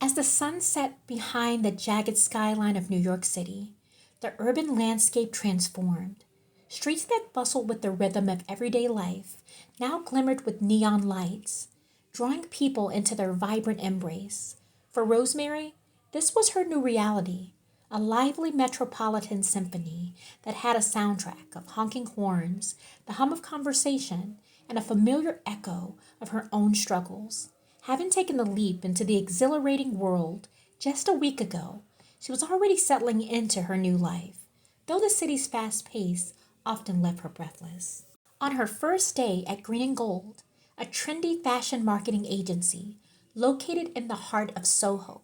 As the sun set behind the jagged skyline of New York City, the urban landscape transformed. Streets that bustled with the rhythm of everyday life now glimmered with neon lights, drawing people into their vibrant embrace. For Rosemary, this was her new reality, a lively metropolitan symphony that had a soundtrack of honking horns, the hum of conversation, and a familiar echo of her own struggles. Having taken the leap into the exhilarating world just a week ago, she was already settling into her new life, though the city's fast pace often left her breathless. On her first day at Green and Gold, a trendy fashion marketing agency located in the heart of SoHo,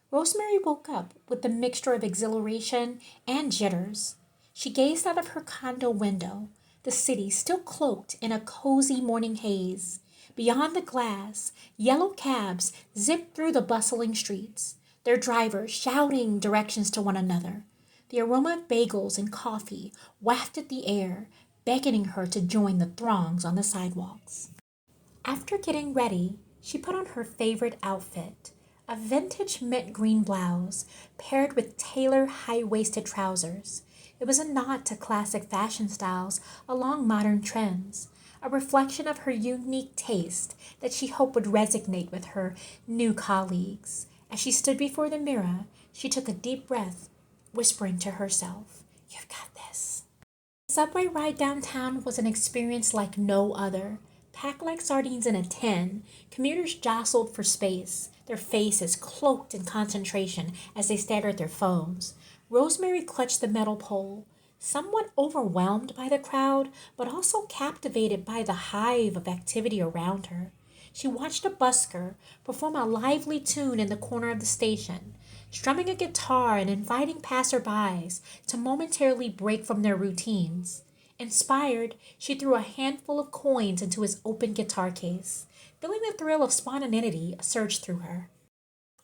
Rosemary woke up with the mixture of exhilaration and jitters. She gazed out of her condo window, the city still cloaked in a cozy morning haze. Beyond the glass, yellow cabs zipped through the bustling streets, their drivers shouting directions to one another. The aroma of bagels and coffee wafted the air, beckoning her to join the throngs on the sidewalks. After getting ready, she put on her favorite outfit, a vintage mint green blouse paired with tailored high-waisted trousers. It was a nod to classic fashion styles along modern trends, a reflection of her unique taste that she hoped would resonate with her new colleagues. As she stood before the mirror, she took a deep breath, whispering to herself, "You've got this." The subway ride downtown was an experience like no other. Packed like sardines in a tin, commuters jostled for space, their faces cloaked in concentration as they stared at their phones. Rosemary clutched the metal pole, somewhat overwhelmed by the crowd, but also captivated by the hive of activity around her. She watched a busker perform a lively tune in the corner of the station, strumming a guitar and inviting passerbys to momentarily break from their routines. Inspired, she threw a handful of coins into his open guitar case, feeling the thrill of spontaneity surge through her.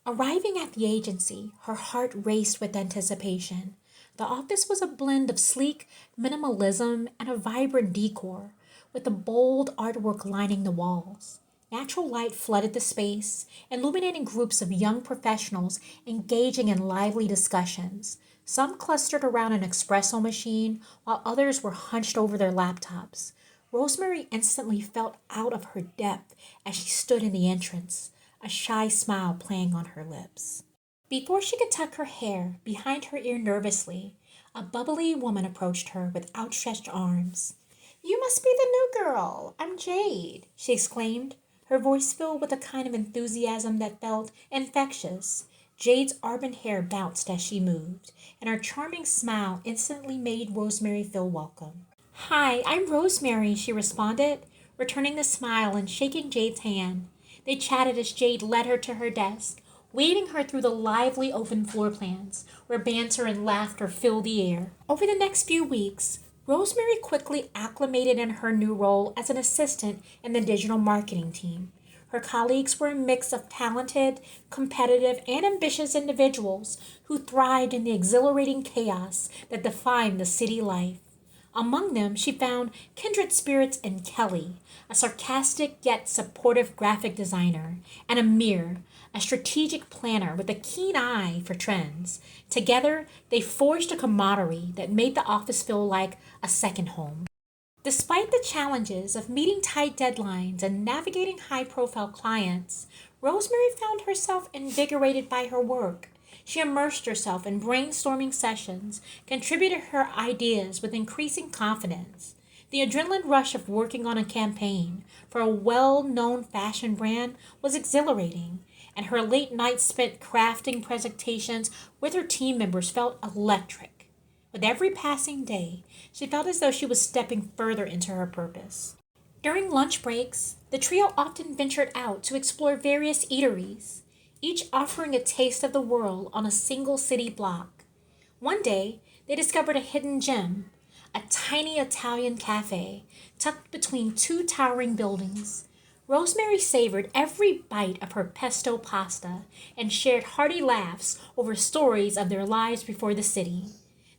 Arriving at the agency, her heart raced with anticipation. The office was a blend of sleek minimalism and a vibrant decor, with a bold artwork lining the walls. Natural light flooded the space, illuminating groups of young professionals engaging in lively discussions. Some clustered around an espresso machine, while others were hunched over their laptops. Rosemary instantly felt out of her depth as she stood in the entrance, a shy smile playing on her lips. Before she could tuck her hair behind her ear nervously, a bubbly woman approached her with outstretched arms. "You must be the new girl. I'm Jade," she exclaimed, her voice filled with a kind of enthusiasm that felt infectious. Jade's auburn hair bounced as she moved, and her charming smile instantly made Rosemary feel welcome. "Hi, I'm Rosemary," she responded, returning the smile and shaking Jade's hand. They chatted as Jade led her to her desk, waving her through the lively open floor plans, where banter and laughter filled the air. Over the next few weeks, Rosemary quickly acclimated in her new role as an assistant in the digital marketing team. Her colleagues were a mix of talented, competitive, and ambitious individuals who thrived in the exhilarating chaos that defined the city life. Among them, she found kindred spirits in Kelly, a sarcastic yet supportive graphic designer, and Amir, a strategic planner with a keen eye for trends. Together, they forged a camaraderie that made the office feel like a second home. Despite the challenges of meeting tight deadlines and navigating high-profile clients, Rosemary found herself invigorated by her work. She immersed herself in brainstorming sessions, contributed her ideas with increasing confidence. The adrenaline rush of working on a campaign for a well-known fashion brand was exhilarating, and her late nights spent crafting presentations with her team members felt electric. With every passing day, she felt as though she was stepping further into her purpose. During lunch breaks, the trio often ventured out to explore various eateries, each offering a taste of the world on a single city block. One day, they discovered a hidden gem, a tiny Italian cafe tucked between two towering buildings. Rosemary savored every bite of her pesto pasta and shared hearty laughs over stories of their lives before the city.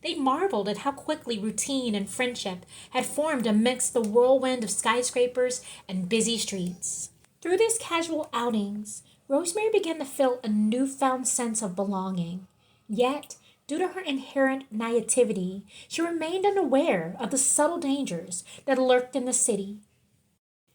They marveled at how quickly routine and friendship had formed amidst the whirlwind of skyscrapers and busy streets. Through these casual outings, Rosemary began to feel a newfound sense of belonging. Yet, due to her inherent naivety, she remained unaware of the subtle dangers that lurked in the city.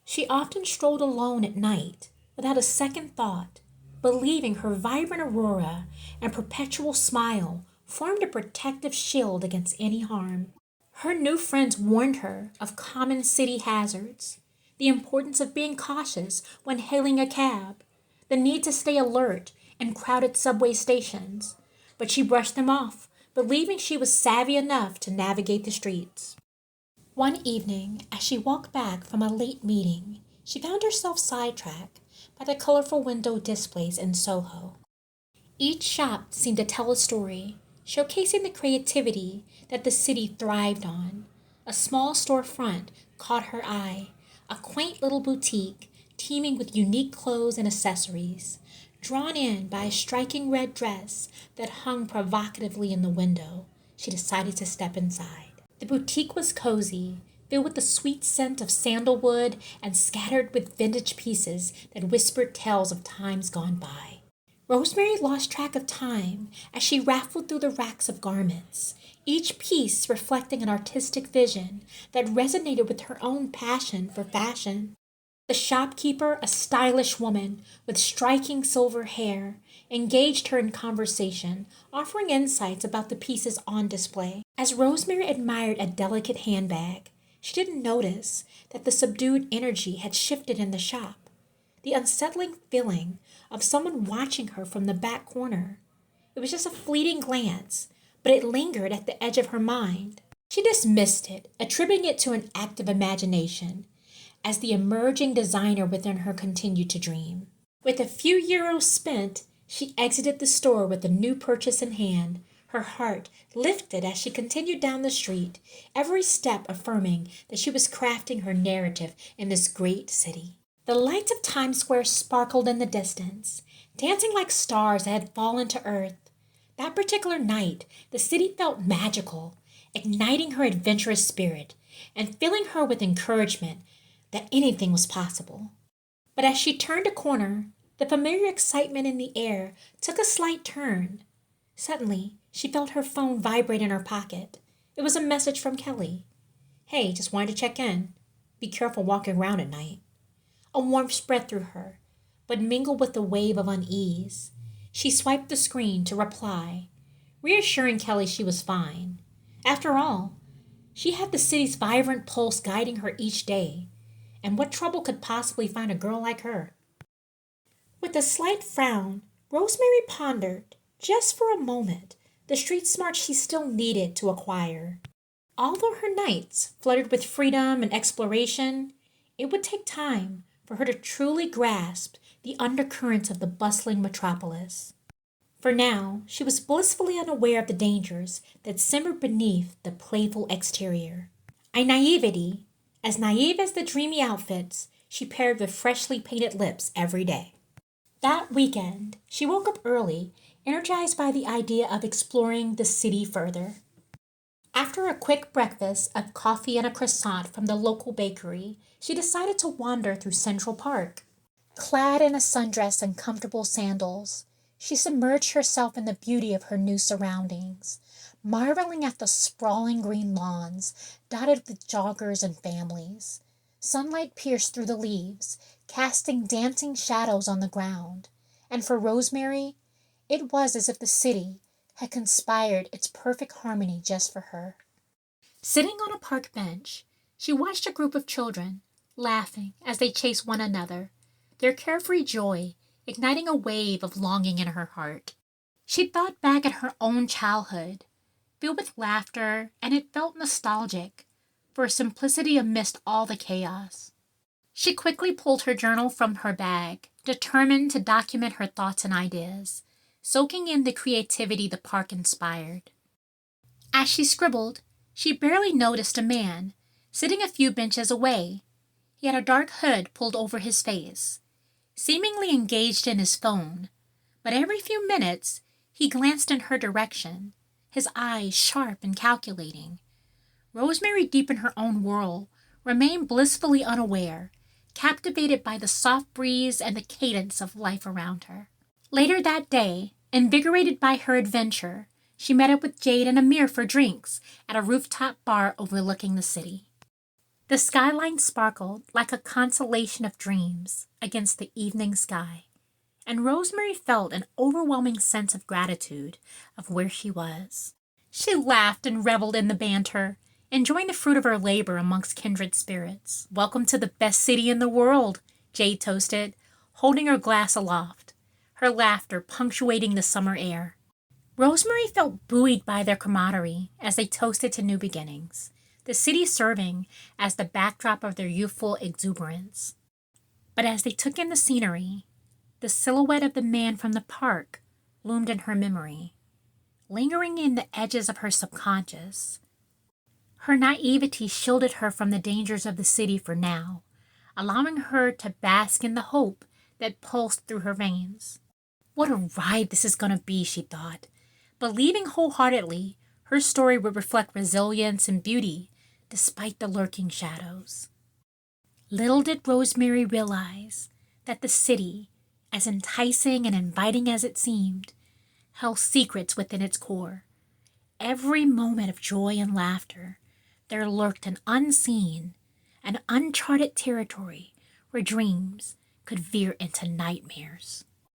She often strolled alone at night, without a second thought, believing her vibrant aurora and perpetual smile formed a protective shield against any harm. Her new friends warned her of common city hazards, the importance of being cautious when hailing a cab, the need to stay alert in crowded subway stations, but she brushed them off, believing she was savvy enough to navigate the streets. One evening, as she walked back from a late meeting, she found herself sidetracked by the colorful window displays in SoHo. Each shop seemed to tell a story, showcasing the creativity that the city thrived on. A small storefront caught her eye, a quaint little boutique teeming with unique clothes and accessories. Drawn in by a striking red dress that hung provocatively in the window, she decided to step inside. The boutique was cozy, filled with the sweet scent of sandalwood and scattered with vintage pieces that whispered tales of times gone by. Rosemary lost track of time as she raffled through the racks of garments, each piece reflecting an artistic vision that resonated with her own passion for fashion. The shopkeeper, a stylish woman with striking silver hair, engaged her in conversation, offering insights about the pieces on display. As Rosemary admired a delicate handbag, she didn't notice that the subdued energy had shifted in the shop. The unsettling feeling of someone watching her from the back corner. It was just a fleeting glance, but it lingered at the edge of her mind. She dismissed it, attributing it to an act of imagination, as the emerging designer within her continued to dream. With a few euros spent, she exited the store with a new purchase in hand, her heart lifted as she continued down the street, every step affirming that she was crafting her narrative in this great city. The lights of Times Square sparkled in the distance, dancing like stars that had fallen to earth. That particular night, the city felt magical, igniting her adventurous spirit and filling her with encouragement that anything was possible. But as she turned a corner, the familiar excitement in the air took a slight turn. Suddenly, she felt her phone vibrate in her pocket. It was a message from Kelly. "Hey, just wanted to check in. Be careful walking around at night." A warmth spread through her, but mingled with a wave of unease. She swiped the screen to reply, reassuring Kelly she was fine. After all, she had the city's vibrant pulse guiding her each day, and what trouble could possibly find a girl like her? With a slight frown, Rosemary pondered, just for a moment, the street smarts she still needed to acquire. Although her nights fluttered with freedom and exploration, it would take time for her to truly grasp the undercurrents of the bustling metropolis. For now, she was blissfully unaware of the dangers that simmered beneath the playful exterior. A naivety, as naive as the dreamy outfits she paired with freshly painted lips every day. That weekend, she woke up early, energized by the idea of exploring the city further. After a quick breakfast of coffee and a croissant from the local bakery, she decided to wander through Central Park. Clad in a sundress and comfortable sandals, she submerged herself in the beauty of her new surroundings, marveling at the sprawling green lawns dotted with joggers and families. Sunlight pierced through the leaves, casting dancing shadows on the ground, and for Rosemary, it was as if the city had conspired its perfect harmony just for her. Sitting on a park bench, she watched a group of children, laughing as they chased one another, their carefree joy igniting a wave of longing in her heart. She thought back at her own childhood, filled with laughter, and it felt nostalgic for a simplicity amidst all the chaos. She quickly pulled her journal from her bag, determined to document her thoughts and ideas, soaking in the creativity the park inspired. As she scribbled, she barely noticed a man sitting a few benches away. He had a dark hood pulled over his face, seemingly engaged in his phone, but every few minutes he glanced in her direction, his eyes sharp and calculating. Rosemary, deep in her own whirl, remained blissfully unaware, captivated by the soft breeze and the cadence of life around her. Later that day, invigorated by her adventure, she met up with Jade and Amir for drinks at a rooftop bar overlooking the city. The skyline sparkled like a constellation of dreams against the evening sky, and Rosemary felt an overwhelming sense of gratitude of where she was. She laughed and reveled in the banter, enjoying the fruit of her labor amongst kindred spirits. "Welcome to the best city in the world," Jade toasted, holding her glass aloft, her laughter punctuating the summer air. Rosemary felt buoyed by their camaraderie as they toasted to new beginnings, the city serving as the backdrop of their youthful exuberance. But as they took in the scenery, the silhouette of the man from the park loomed in her memory, lingering in the edges of her subconscious. Her naivety shielded her from the dangers of the city for now, allowing her to bask in the hope that pulsed through her veins. "What a ride this is going to be," she thought, believing wholeheartedly her story would reflect resilience and beauty despite the lurking shadows. Little did Rosemary realize that the city, as enticing and inviting as it seemed, held secrets within its core. Every moment of joy and laughter, there lurked an unseen and uncharted territory where dreams could veer into nightmares.